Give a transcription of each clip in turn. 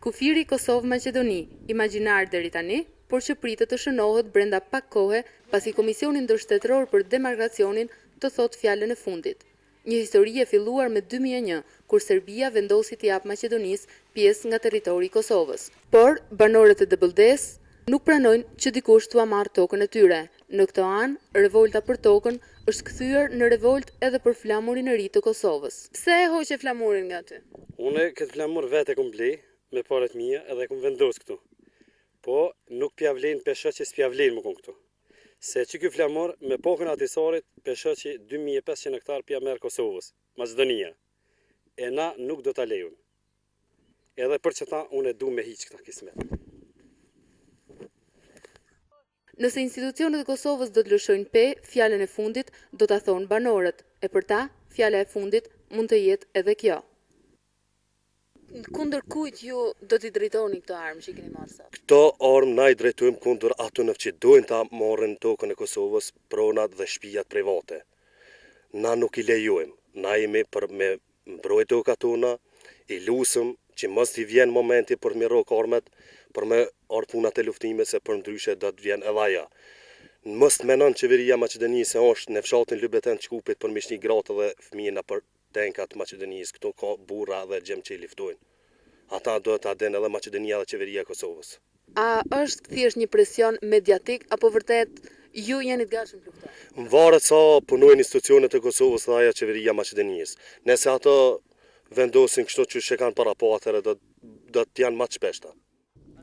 Kufiri Kosovë-Maqedoni, imagjinar deri tani, por që pritet të shënohet brenda pak kohe pasi Komisioni Ndërshtetëror për Demarkacionin të thotë fjalën e fundit. Një histori e filluar me 2001, kur Serbia vendosi t'i japë Maqedonisë pjesë nga territori i Kosovës. Por banorët e DBLD-s nuk pranojnë që dikush t'ua marrë tokën e tyre. Në këtë anë, revolta për tokën është kthyer në revolt edhe për flamurin e ri të Kosovës. Pse e hoqe flamurin nga ty? Unë këtë flamur vetë e kum ble me parat mia edhe kum vendos këtu. Po nuk pja vlen pesha që s'pja vlen më këtu. Se që ky flamur me pokën atisarit pesha që 2500 hektar pja merë Kosovës, Maqedonia. E na nuk do t'a lejun. Edhe për që ta unë e du me hiq këta kismet. Nëse institucionet e Kosovës do të lëshojnë pe, fjalën e fundit do ta thonë banorët, e për ta, fjala e fundit mund të jetë edhe kjo. Kundër kujt ju do t'i drejtoni këto armë që i keni marrë sot? Këto armë na i drejtojmë kundër atyre që dojnë ta marrin tokën e Kosovës, pronat dhe shtëpiat private. Na nuk i lejojmë, na jemi për me mbrojtë tokat tona, i lusëm që mos t'i vjen momenti për me rrok armet, për me arë punat e luftimit, se për ndryshe do të vjen edhe aja. Mos menon qeveria Maqedonisë se është në fshatin Lybeten të Shkupit për me shni gratë dhe fëmijëna për tenkat Maqedonisë, këto ka burra dhe gjem që i liftojnë. Ata do të aden edhe Maqedonia dhe qeveria e Kosovës. A është thjesht një presion mediatik, apo vërtet ju jeni të gatshëm të luftoni? Varet sa punojnë institucionet e Kosovës dhe aja qeveria Maqedonisë. Nëse ato vendosin kështu që shekan para po atëre, do të janë ma të shpeshta.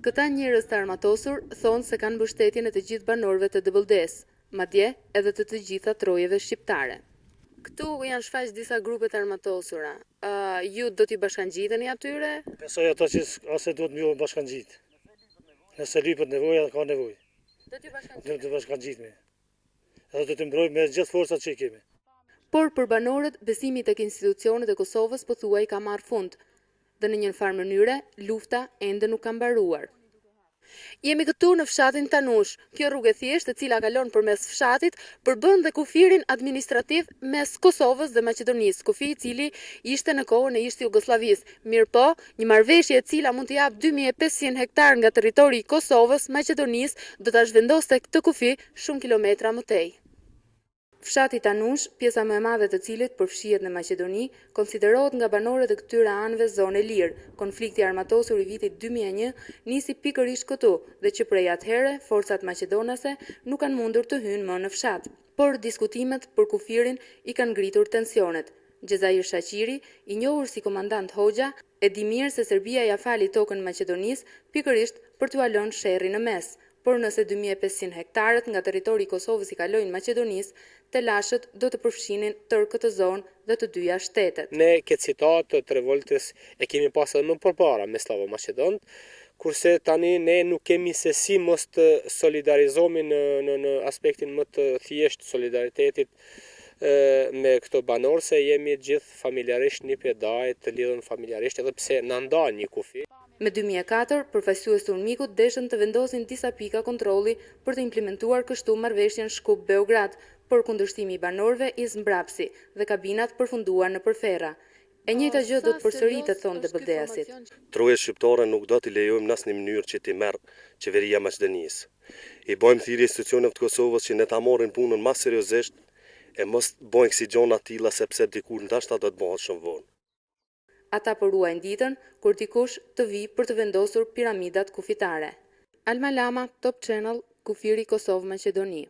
Këta njerëz të armatosur thonë se kanë mbështetjen e të gjithë banorëve të DBLD-s, madje edhe të gjitha trojeve shqiptare. Këtu janë shfaq disa grupe të armatosura. Ju do t'i bashkangjiteni atyre? Besoj ato që ase do të mjohën bashkangjit. Nëse lypet nevoja, ka nevojë. Do të bashkangjitemi. Edhe do të mbrojmë me gjithë forcat që i kemi. Por për banorët, besimi tek institucionet e Kosovës pothuaj ka marrë fund. Dhe në një farë mënyre, lufta ende nuk ka mbaruar. Jemi këtu në fshatin Tanush. Kjo rrugë e thjeshtë, e cila kalon përmes fshatit, përbën dhe kufirin administrativ mes Kosovës dhe Maqedonisë, kufi i cili ishte në kohën e ishte Jugosllavisë. Mirëpo, një marrëveshje e cila mund të jap 2500 hektar nga territori i Kosovës, Maqedonisë, do ta zhvendoste këtë kufi shumë kilometra më tej. Fshati Tanush, pjesa më e madhe të cilit përfshihet në Maqedoni, konsiderohet nga banorët e këtyre anëve zonë e lirë. Konflikti armatosur i vitit 2001 nisi pikërisht këtu dhe që prej atëhere forcat maqedonase nuk kanë mundur të hynë më në fshat. Por diskutimet për kufirin i kanë ngritur tensionet. Xhezair Shaqiri, i njohur si komandant Hoxha, e di mirë se Serbia ja fali tokën Maqedonisë pikërisht për t'u lënë sherrin në mes. Por nëse 2500 hektarët nga territori i Kosovës i kalojnë Maqedonisë, telashët do të përfshinin tërë këtë zonë dhe të dyja shtetet. Ne këtë situatë të revoltës e kemi pasur më përpara me Slavo-Maqedonët, kurse tani ne nuk kemi se si mos të solidarizohemi në aspektin më të thjeshtë solidaritetit me këto banorë, se jemi gjithë familjarisht një pedaj të lidhën familjarisht, edhe pse na nda një kufi. Me 2004, përfaqësues të UNMIK-ut deshën të vendosin disa pika kontrolli për të implementuar kështu marrëveshjen Shkup-Beograd, por kundërshtimi i banorëve i zmbrapsi dhe kabinat përfunduan në përferra. E njëjta gjë do të përsëritet, thonë DBLD-asit. Trojet shqiptare nuk do t'i lejojmë në asnjë mënyrë që t'i merr qeveria e Maqedonisë. I bëjmë thirrje institucioneve të Kosovës që ne ta marrin punën më seriozisht e mos bëjnë kësi gjona t'illa sepse dikur ndoshta do të bëhet shumë vonë. Ata përruajnë ditën kur dikush të vi për të vendosur piramidat kufitare. Alma Lama, Top Channel, kufiri Kosovë-Maqedoni.